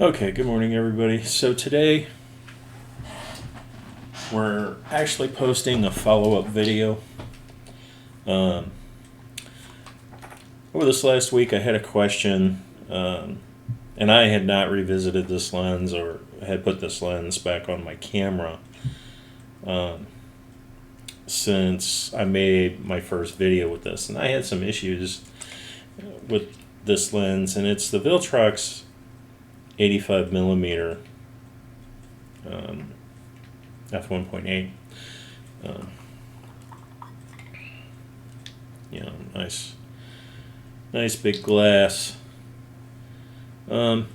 Okay, good morning everybody. So today we're actually posting a follow-up video. Over this last week I had a question, and I had not revisited this lens or had put this lens back on my camera since I made my first video with this. And I had some issues with this lens, and it's the Viltrox 85 millimeter f1.8. Nice big glass. And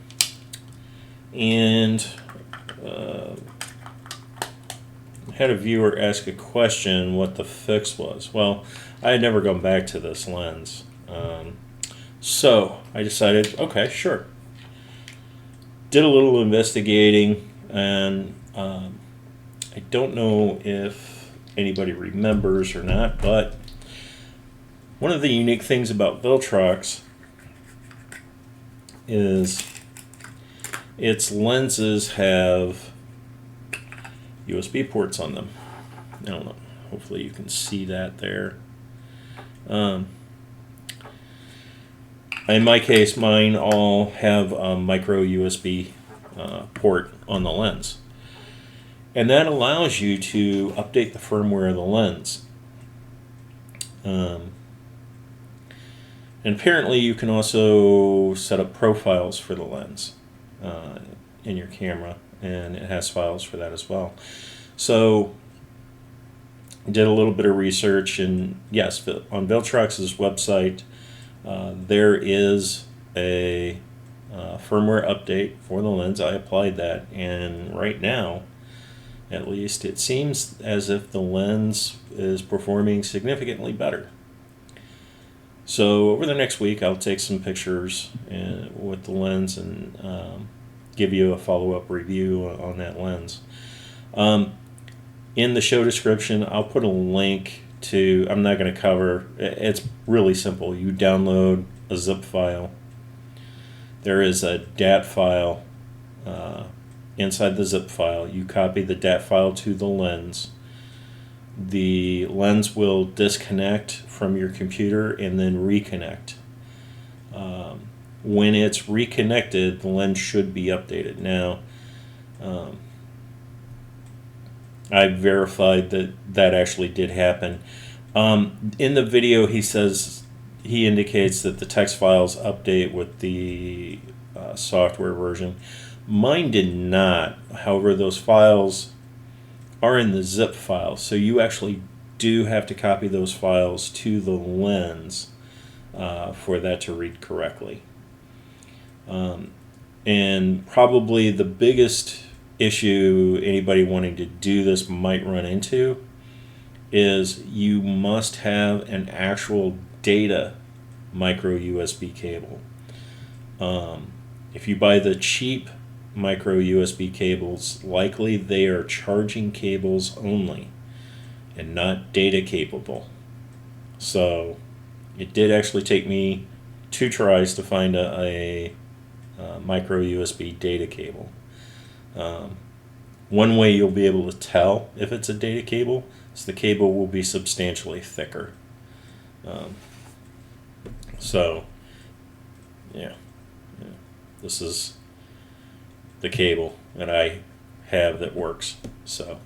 had a viewer ask a question what the fix was. Well, I had never gone back to this lens. So I decided, okay, sure. Did a little investigating, and I don't know if anybody remembers or not, but one of the unique things about Viltrox is its lenses have USB ports on them. I don't know. Hopefully you can see that there. In my case, mine all have a micro USB port on the lens. And that allows you to update the firmware of the lens. And apparently you can also set up profiles for the lens in your camera, and it has files for that as well. So did a little bit of research, and yes, on Viltrox's website there is a firmware update for the lens. I applied that, and right now, at least, it seems as if the lens is performing significantly better. So over the next week, I'll take some pictures with the lens and give you a follow-up review on that lens. In the show description, I'll put a link to, I'm not going to cover, it's really simple. You download a zip file. There is a DAT file inside the zip file. You copy the DAT file to the lens. The lens will disconnect from your computer and then reconnect. When it's reconnected, the lens should be updated. Now, I verified that that actually did happen. In the video, he indicates that the text files update with the software version. Mine did not. However, those files are in the zip file, so you actually do have to copy those files to the lens for that to read correctly. And probably the biggest issue anybody wanting to do this might run into is you must have an actual data micro USB cable. If you buy the cheap micro USB cables, likely they are charging cables only and not data capable. So it did actually take me 2 tries to find a micro USB data cable. One way you'll be able to tell if it's a data cable is the cable will be substantially thicker. So, yeah, this is the cable that I have that works. So,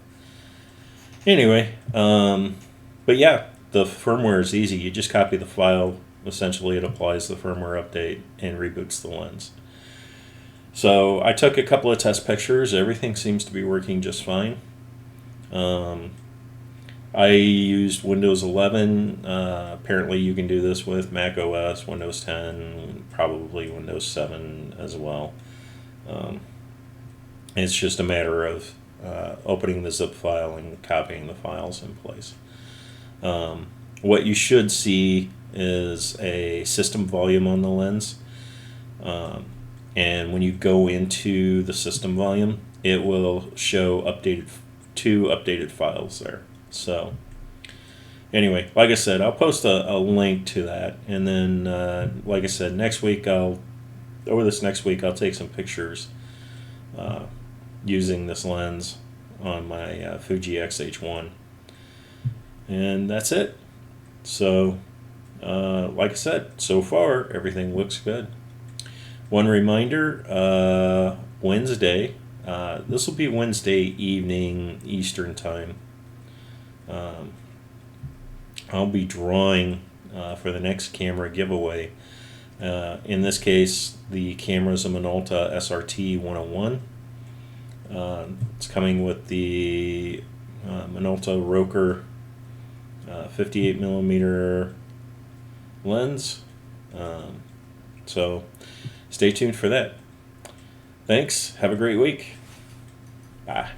anyway, but yeah, the firmware is easy. You just copy the file. Essentially, it applies the firmware update and reboots the lens. So I took a couple of test pictures. Everything seems to be working just fine. I used Windows 11. Apparently you can do this with Mac OS, Windows 10, probably Windows 7 as well. It's just a matter of opening the zip file and copying the files in place. What you should see is a system volume on the lens. And when you go into the system volume, it will show two updated files there. So anyway, like I said, I'll post a link to that, and then like I said, over this next week I'll take some pictures using this lens on my Fuji XH-1. And that's it. So, like I said, so far everything looks good. One reminder, Wednesday, this will be Wednesday evening Eastern time. I'll be drawing for the next camera giveaway. In this case, the camera is a Minolta SRT 101. It's coming with the Minolta Roker 58mm lens. So stay tuned for that. Thanks. Have a great week. Bye.